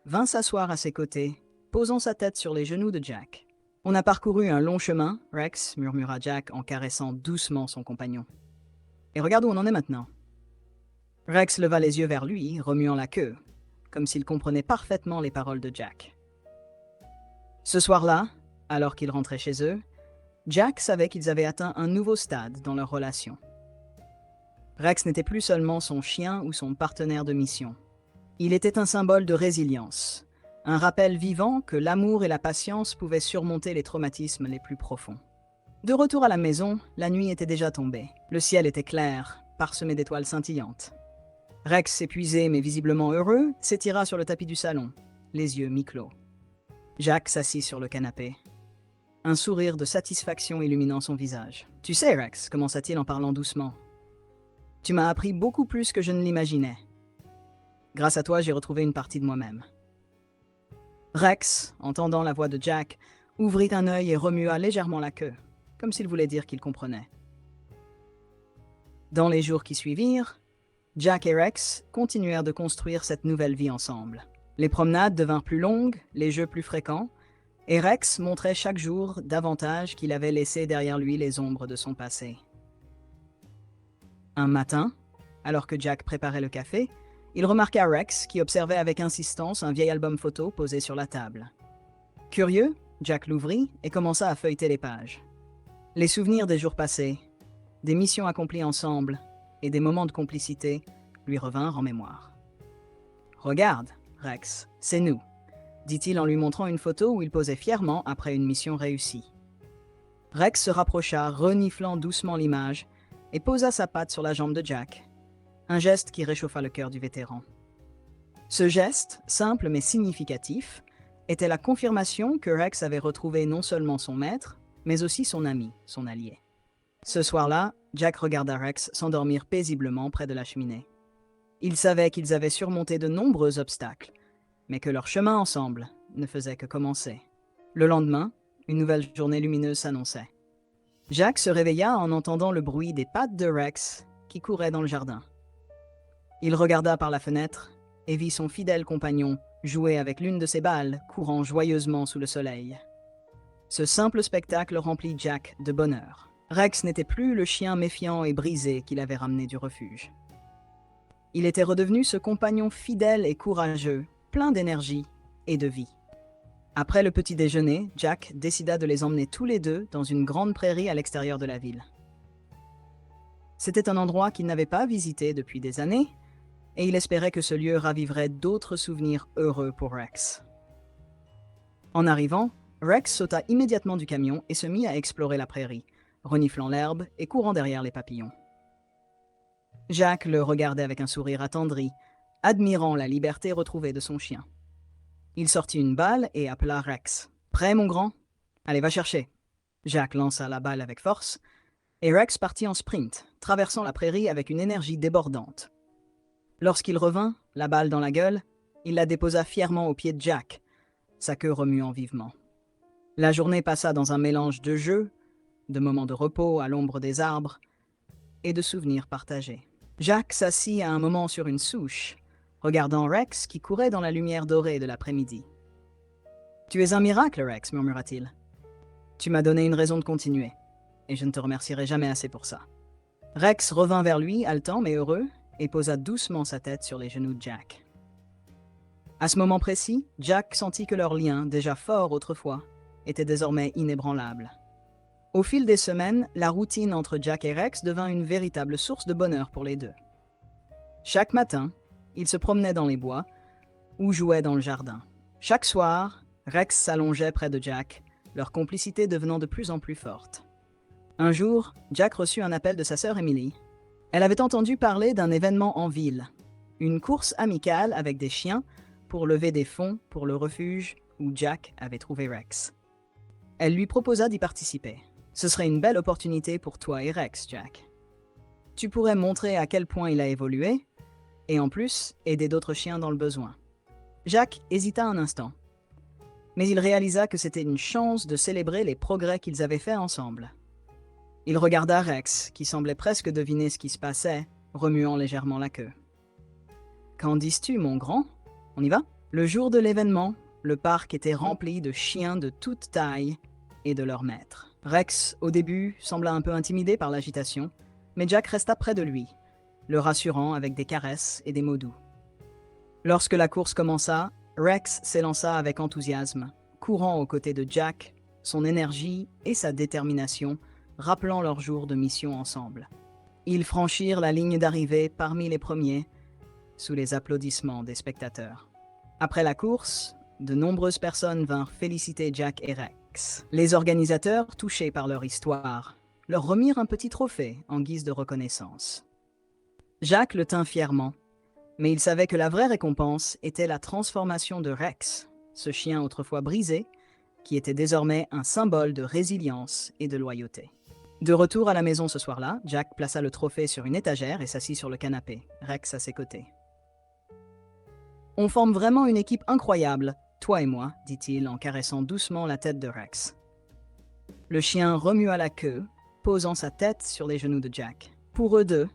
A: vint s'asseoir à ses côtés, posant sa tête sur les genoux de Jack. « On a parcouru un long chemin, Rex, » murmura Jack en caressant doucement son compagnon. « Et regarde où on en est maintenant. » Rex leva les yeux vers lui, remuant la queue, comme s'il comprenait parfaitement les paroles de Jack. Ce soir-là, alors qu'ils rentraient chez eux, Jack savait qu'ils avaient atteint un nouveau stade dans leur relation. Rex n'était plus seulement son chien ou son partenaire de mission. Il était un symbole de résilience, un rappel vivant que l'amour et la patience pouvaient surmonter les traumatismes les plus profonds. De retour à la maison, la nuit était déjà tombée. Le ciel était clair, parsemé d'étoiles scintillantes. Rex, épuisé mais visiblement heureux, s'étira sur le tapis du salon, les yeux mi-clos. Jack s'assit sur le canapé, un sourire de satisfaction illuminant son visage. « Tu sais, Rex, » commença-t-il en parlant doucement, « tu m'as appris beaucoup plus que je ne l'imaginais. Grâce à toi, j'ai retrouvé une partie de moi-même. » Rex, entendant la voix de Jack, ouvrit un œil et remua légèrement la queue, comme s'il voulait dire qu'il comprenait. Dans les jours qui suivirent, Jack et Rex continuèrent de construire cette nouvelle vie ensemble. Les promenades devinrent plus longues, les jeux plus fréquents, et Rex montrait chaque jour davantage qu'il avait laissé derrière lui les ombres de son passé. Un matin, alors que Jack préparait le café, il remarqua Rex qui observait avec insistance un vieil album photo posé sur la table. Curieux, Jack l'ouvrit et commença à feuilleter les pages. Les souvenirs des jours passés, des missions accomplies ensemble et des moments de complicité lui revinrent en mémoire. « Regarde, Rex, c'est nous », dit-il en lui montrant une photo où il posait fièrement après une mission réussie. Rex se rapprocha, reniflant doucement l'image, et posa sa patte sur la jambe de Jack, un geste qui réchauffa le cœur du vétéran. Ce geste, simple mais significatif, était la confirmation que Rex avait retrouvé non seulement son maître, mais aussi son ami, son allié. Ce soir-là, Jack regarda Rex s'endormir paisiblement près de la cheminée. Il savait qu'ils avaient surmonté de nombreux obstacles, mais que leur chemin ensemble ne faisait que commencer. Le lendemain, une nouvelle journée lumineuse s'annonçait. Jack se réveilla en entendant le bruit des pattes de Rex qui couraient dans le jardin. Il regarda par la fenêtre et vit son fidèle compagnon jouer avec l'une de ses balles, courant joyeusement sous le soleil. Ce simple spectacle remplit Jack de bonheur. Rex n'était plus le chien méfiant et brisé qu'il avait ramené du refuge. Il était redevenu ce compagnon fidèle et courageux, plein d'énergie et de vie. Après le petit déjeuner, Jack décida de les emmener tous les deux dans une grande prairie à l'extérieur de la ville. C'était un endroit qu'il n'avait pas visité depuis des années, et il espérait que ce lieu raviverait d'autres souvenirs heureux pour Rex. En arrivant, Rex sauta immédiatement du camion et se mit à explorer la prairie, reniflant l'herbe et courant derrière les papillons. Jack le regardait avec un sourire attendri, admirant la liberté retrouvée de son chien. Il sortit une balle et appela Rex. « Prêt, mon grand? Allez, va chercher. » Jack lança la balle avec force, et Rex partit en sprint, traversant la prairie avec une énergie débordante. Lorsqu'il revint, la balle dans la gueule, il la déposa fièrement aux pieds de Jack, sa queue remuant vivement. La journée passa dans un mélange de jeux, de moments de repos à l'ombre des arbres et de souvenirs partagés. Jack s'assit à un moment sur une souche, regardant Rex qui courait dans la lumière dorée de l'après-midi. « Tu es un miracle, Rex, murmura-t-il. Tu m'as donné une raison de continuer, et je ne te remercierai jamais assez pour ça. » Rex revint vers lui, haletant mais heureux, et posa doucement sa tête sur les genoux de Jack. À ce moment précis, Jack sentit que leur lien, déjà fort autrefois, était désormais inébranlable. Au fil des semaines, la routine entre Jack et Rex devint une véritable source de bonheur pour les deux. Chaque matin, ils se promenaient dans les bois ou jouaient dans le jardin. Chaque soir, Rex s'allongeait près de Jack, leur complicité devenant de plus en plus forte. Un jour, Jack reçut un appel de sa sœur Emily. Elle avait entendu parler d'un événement en ville, une course amicale avec des chiens pour lever des fonds pour le refuge où Jack avait trouvé Rex. Elle lui proposa d'y participer. « Ce serait une belle opportunité pour toi et Rex, Jack. Tu pourrais montrer à quel point il a évolué, et en plus, aider d'autres chiens dans le besoin. » Jack hésita un instant, mais il réalisa que c'était une chance de célébrer les progrès qu'ils avaient faits ensemble. Il regarda Rex, qui semblait presque deviner ce qui se passait, remuant légèrement la queue. « Qu'en dis-tu, mon grand? On y va ?» Le jour de l'événement, le parc était rempli de chiens de toute taille et de leurs maîtres. Rex, au début, sembla un peu intimidé par l'agitation, mais Jack resta près de lui, le rassurant avec des caresses et des mots doux. Lorsque la course commença, Rex s'élança avec enthousiasme, courant aux côtés de Jack, son énergie et sa détermination, rappelant leurs jours de mission ensemble. Ils franchirent la ligne d'arrivée parmi les premiers, sous les applaudissements des spectateurs. Après la course, de nombreuses personnes vinrent féliciter Jack et Rex. Les organisateurs, touchés par leur histoire, leur remirent un petit trophée en guise de reconnaissance. Jack le tint fièrement, mais il savait que la vraie récompense était la transformation de Rex, ce chien autrefois brisé, qui était désormais un symbole de résilience et de loyauté. De retour à la maison ce soir-là, Jack plaça le trophée sur une étagère et s'assit sur le canapé, Rex à ses côtés. « On forme vraiment une équipe incroyable, toi et moi, dit-il en caressant doucement la tête de Rex. Le chien remua la queue, posant sa tête sur les genoux de Jack. Pour eux deux,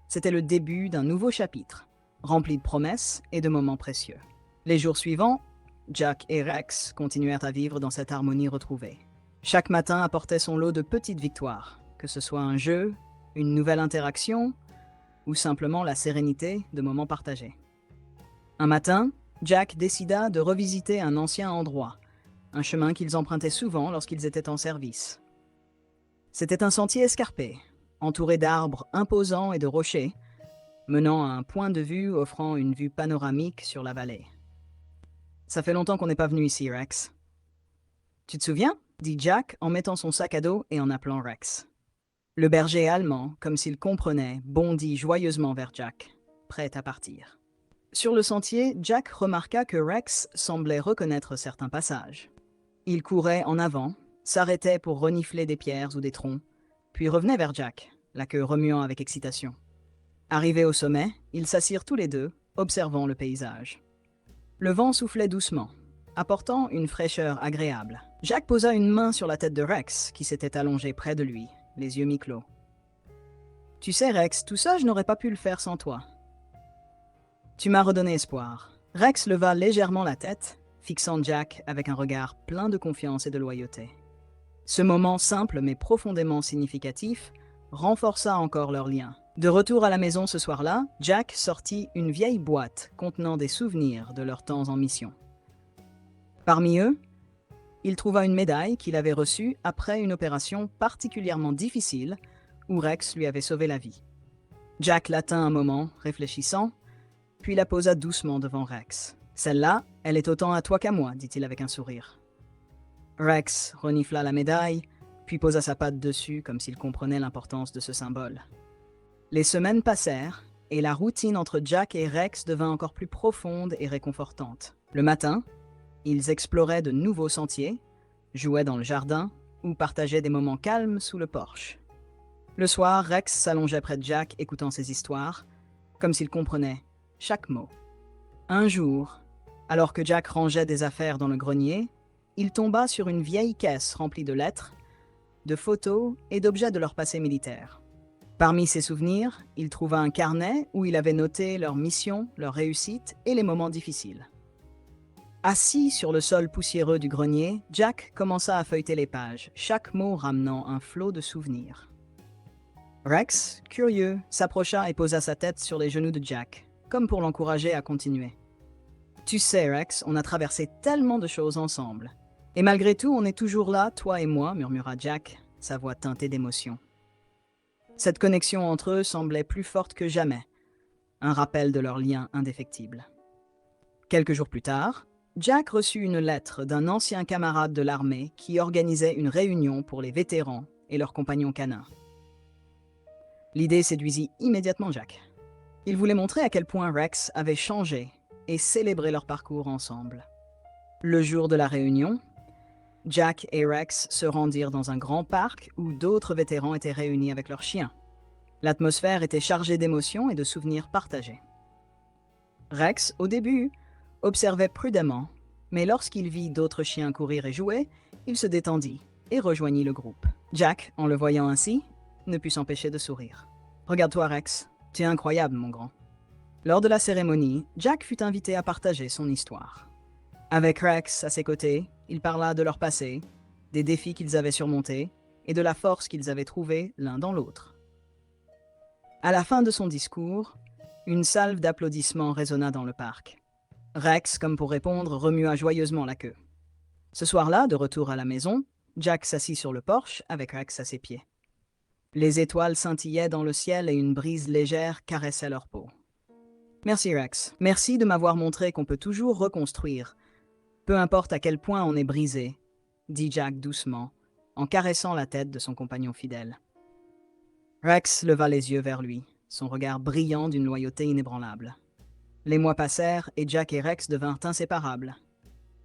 A: c'était le début d'un nouveau chapitre, rempli de promesses et de moments précieux. Les jours suivants, Jack et Rex continuèrent à vivre dans cette harmonie retrouvée. Chaque matin apportait son lot de petites victoires, que ce soit un jeu, une nouvelle interaction ou simplement la sérénité de moments partagés. Un matin, Jack décida de revisiter un ancien endroit, un chemin qu'ils empruntaient souvent lorsqu'ils étaient en service. C'était un sentier escarpé, entouré d'arbres imposants et de rochers, menant à un point de vue offrant une vue panoramique sur la vallée. « Ça fait longtemps qu'on n'est pas venu ici, Rex. »« Tu te souviens ?» dit Jack en mettant son sac à dos et en appelant Rex. Le berger allemand, comme s'il comprenait, bondit joyeusement vers Jack, prêt à partir. Sur le sentier, Jack remarqua que Rex semblait reconnaître certains passages. Il courait en avant, s'arrêtait pour renifler des pierres ou des troncs, puis revenait vers Jack, la queue remuant avec excitation. Arrivés au sommet, ils s'assirent tous les deux, observant le paysage. Le vent soufflait doucement, apportant une fraîcheur agréable. Jack posa une main sur la tête de Rex, qui s'était allongé près de lui, les yeux mi-clos. « Tu sais, Rex, tout ça, je n'aurais pas pu le faire sans toi. Tu m'as redonné espoir. » Rex leva légèrement la tête, fixant Jack avec un regard plein de confiance et de loyauté. Ce moment simple mais profondément significatif renforça encore leur lien. De retour à la maison ce soir-là, Jack sortit une vieille boîte contenant des souvenirs de leurs temps en mission. Parmi eux, il trouva une médaille qu'il avait reçue après une opération particulièrement difficile où Rex lui avait sauvé la vie. Jack la tint un moment, réfléchissant, puis la posa doucement devant Rex. « Celle-là, elle est autant à toi qu'à moi, dit-il avec un sourire. » Rex renifla la médaille, puis posa sa patte dessus comme s'il comprenait l'importance de ce symbole. Les semaines passèrent, et la routine entre Jack et Rex devint encore plus profonde et réconfortante. Le matin, Ils exploraient de nouveaux sentiers, jouaient dans le jardin ou partageaient des moments calmes sous le porche. Le soir, Rex s'allongeait près de Jack écoutant ses histoires, comme s'il comprenait chaque mot. Un jour, alors que Jack rangeait des affaires dans le grenier, il tomba sur une vieille caisse remplie de lettres, de photos et d'objets de leur passé militaire. Parmi ses souvenirs, il trouva un carnet où il avait noté leurs missions, leurs réussites et les moments difficiles. Assis sur le sol poussiéreux du grenier, Jack commença à feuilleter les pages, chaque mot ramenant un flot de souvenirs. Rex, curieux, s'approcha et posa sa tête sur les genoux de Jack, comme pour l'encourager à continuer. « Tu sais, Rex, on a traversé tellement de choses ensemble. Et malgré tout, on est toujours là, toi et moi, » murmura Jack, sa voix teintée d'émotion. Cette connexion entre eux semblait plus forte que jamais, un rappel de leur lien indéfectible. Quelques jours plus tard, Jack reçut une lettre d'un ancien camarade de l'armée qui organisait une réunion pour les vétérans et leurs compagnons canins. L'idée séduisit immédiatement Jack. Il voulait montrer à quel point Rex avait changé et célébrer leur parcours ensemble. Le jour de la réunion, Jack et Rex se rendirent dans un grand parc où d'autres vétérans étaient réunis avec leurs chiens. L'atmosphère était chargée d'émotions et de souvenirs partagés. Rex, au début, observait prudemment, mais lorsqu'il vit d'autres chiens courir et jouer, il se détendit et rejoignit le groupe. Jack, en le voyant ainsi, ne put s'empêcher de sourire. « Regarde-toi, Rex, tu es incroyable, mon grand. » Lors de la cérémonie, Jack fut invité à partager son histoire. Avec Rex à ses côtés, il parla de leur passé, des défis qu'ils avaient surmontés et de la force qu'ils avaient trouvée l'un dans l'autre. À la fin de son discours, une salve d'applaudissements résonna dans le parc. Rex, comme pour répondre, remua joyeusement la queue. Ce soir-là, de retour à la maison, Jack s'assit sur le porche avec Rex à ses pieds. Les étoiles scintillaient dans le ciel et une brise légère caressait leur peau. « Merci Rex, merci de m'avoir montré qu'on peut toujours reconstruire, peu importe à quel point on est brisé, » dit Jack doucement, en caressant la tête de son compagnon fidèle. Rex leva les yeux vers lui, son regard brillant d'une loyauté inébranlable. Les mois passèrent et Jack et Rex devinrent inséparables.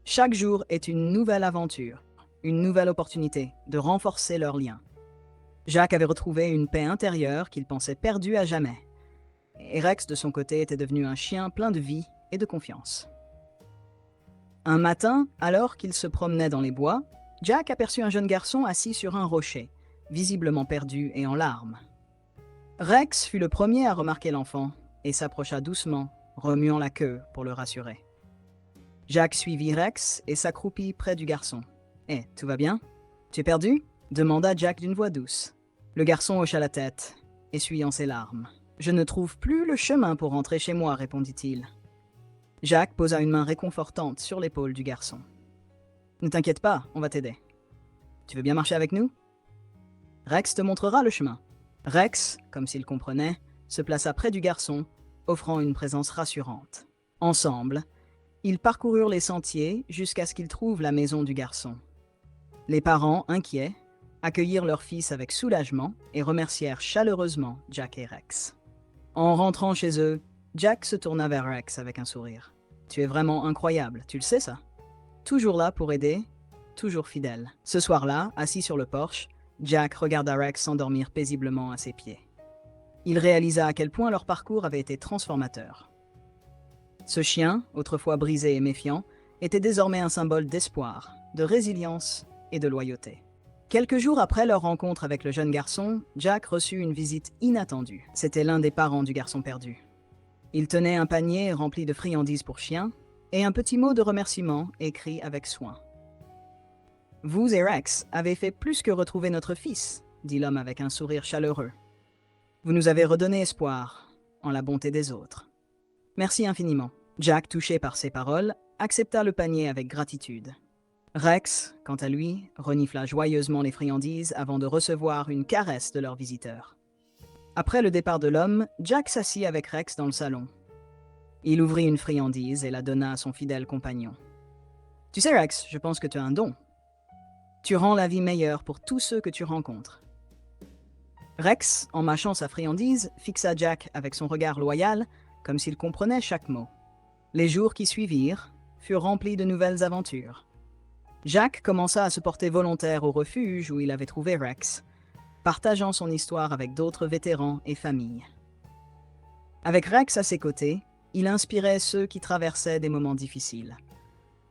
A: Chaque jour est une nouvelle aventure, une nouvelle opportunité de renforcer leurs liens. Jack avait retrouvé une paix intérieure qu'il pensait perdue à jamais. Et Rex, de son côté, était devenu un chien plein de vie et de confiance. Un matin, alors qu'il se promenait dans les bois, Jack aperçut un jeune garçon assis sur un rocher, visiblement perdu et en larmes. Rex fut le premier à remarquer l'enfant et s'approcha doucement, remuant la queue pour le rassurer. Jack suivit Rex et s'accroupit près du garçon. « Hé, tout va bien? Tu es perdu ?» demanda Jack d'une voix douce. Le garçon hocha la tête, essuyant ses larmes. « Je ne trouve plus le chemin pour rentrer chez moi, » répondit-il. Jack posa une main réconfortante sur l'épaule du garçon. « Ne t'inquiète pas, on va t'aider. Tu veux bien marcher avec nous? Rex te montrera le chemin. » Rex, comme s'il comprenait, se plaça près du garçon, offrant une présence rassurante. Ensemble, ils parcoururent les sentiers jusqu'à ce qu'ils trouvent la maison du garçon. Les parents, inquiets, accueillirent leur fils avec soulagement et remercièrent chaleureusement Jack et Rex. En rentrant chez eux, Jack se tourna vers Rex avec un sourire. « Tu es vraiment incroyable, tu le sais ça? Toujours là pour aider, toujours fidèle. » Ce soir-là, assis sur le porche, Jack regarda Rex s'endormir paisiblement à ses pieds. Il réalisa à quel point leur parcours avait été transformateur. Ce chien, autrefois brisé et méfiant, était désormais un symbole d'espoir, de résilience et de loyauté. Quelques jours après leur rencontre avec le jeune garçon, Jack reçut une visite inattendue. C'était l'un des parents du garçon perdu. Il tenait un panier rempli de friandises pour chiens et un petit mot de remerciement écrit avec soin. « Vous et Rex avez fait plus que retrouver notre fils, » dit l'homme avec un sourire chaleureux. « Vous nous avez redonné espoir en la bonté des autres. Merci infiniment. » Jack, touché par ces paroles, accepta le panier avec gratitude. Rex, quant à lui, renifla joyeusement les friandises avant de recevoir une caresse de leur visiteur. Après le départ de l'homme, Jack s'assit avec Rex dans le salon. Il ouvrit une friandise et la donna à son fidèle compagnon. « Tu sais, Rex, je pense que tu as un don. Tu rends la vie meilleure pour tous ceux que tu rencontres. » Rex, en mâchant sa friandise, fixa Jack avec son regard loyal, comme s'il comprenait chaque mot. Les jours qui suivirent furent remplis de nouvelles aventures. Jack commença à se porter volontaire au refuge où il avait trouvé Rex, partageant son histoire avec d'autres vétérans et familles. Avec Rex à ses côtés, il inspirait ceux qui traversaient des moments difficiles,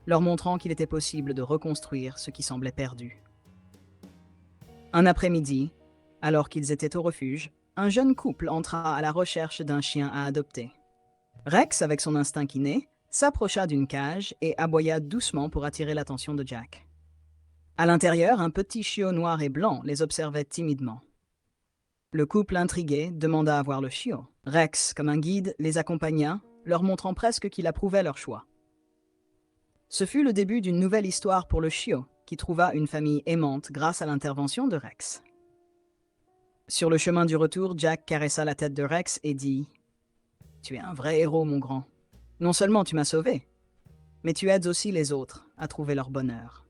A: leur montrant qu'il était possible de reconstruire ce qui semblait perdu. Un après-midi, alors qu'ils étaient au refuge, un jeune couple entra à la recherche d'un chien à adopter. Rex, avec son instinct inné, s'approcha d'une cage et aboya doucement pour attirer l'attention de Jack. À l'intérieur, un petit chiot noir et blanc les observait timidement. Le couple intrigué demanda à voir le chiot. Rex, comme un guide, les accompagna, leur montrant presque qu'il approuvait leur choix. Ce fut le début d'une nouvelle histoire pour le chiot, qui trouva une famille aimante grâce à l'intervention de Rex. Sur le chemin du retour, Jack caressa la tête de Rex et dit « Tu es un vrai héros, mon grand. Non seulement tu m'as sauvé, mais tu aides aussi les autres à trouver leur bonheur. »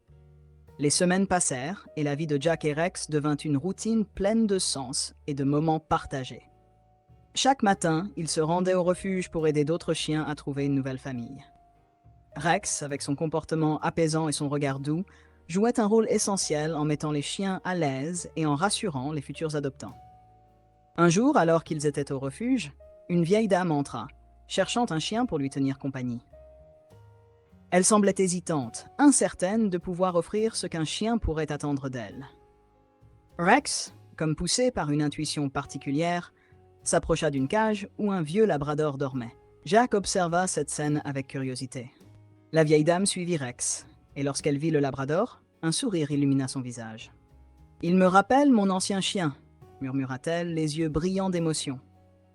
A: Les semaines passèrent et la vie de Jack et Rex devint une routine pleine de sens et de moments partagés. Chaque matin, ils se rendaient au refuge pour aider d'autres chiens à trouver une nouvelle famille. Rex, avec son comportement apaisant et son regard doux, jouait un rôle essentiel en mettant les chiens à l'aise et en rassurant les futurs adoptants. Un jour, alors qu'ils étaient au refuge, une vieille dame entra, cherchant un chien pour lui tenir compagnie. Elle semblait hésitante, incertaine de pouvoir offrir ce qu'un chien pourrait attendre d'elle. Rex, comme poussé par une intuition particulière, s'approcha d'une cage où un vieux labrador dormait. Jack observa cette scène avec curiosité. La vieille dame suivit Rex, et lorsqu'elle vit le labrador, un sourire illumina son visage. « Il me rappelle mon ancien chien », murmura-t-elle, les yeux brillants d'émotion.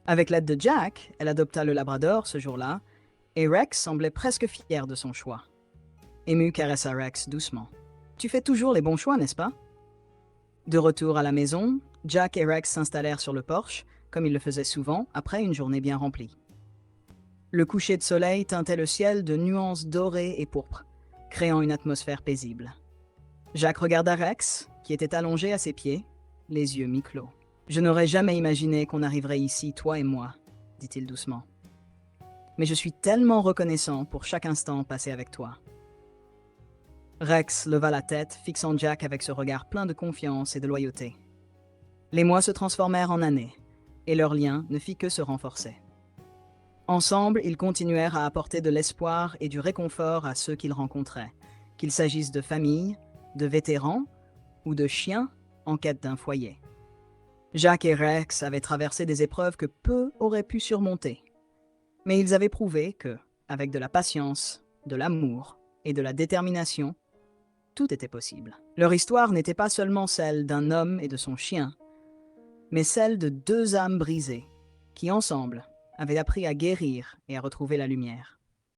A: Avec l'aide de Jack, elle adopta le labrador ce jour-là, et Rex semblait presque fier de son choix. Ému caressa Rex doucement. « Tu fais toujours les bons choix, n'est-ce pas ?» De retour à la maison, Jack et Rex s'installèrent sur le porche, comme ils le faisaient souvent après une journée bien remplie. Le coucher de soleil teintait le ciel de nuances dorées et pourpres, créant une atmosphère paisible. Jack regarda Rex, qui était allongé à ses pieds, les yeux mi-clos. « Je n'aurais jamais imaginé qu'on arriverait ici, toi et moi, » dit-il doucement. « Mais je suis tellement reconnaissant pour chaque instant passé avec toi. » Rex leva la tête, fixant Jack avec ce regard plein de confiance et de loyauté. Les mois se transformèrent en années, et leur lien ne fit que se renforcer. Ensemble, ils continuèrent à apporter de l'espoir et du réconfort à ceux qu'ils rencontraient, qu'il s'agisse de familles, de vétérans ou de chiens en quête d'un foyer. Jack et Rex avaient traversé des épreuves que peu auraient pu surmonter, mais ils avaient prouvé que, avec de la patience, de l'amour et de la détermination, tout était possible. Leur histoire n'était pas seulement celle d'un homme et de son chien, mais celle de deux âmes brisées, qui ensemble avaient appris à guérir et à retrouver la lumière.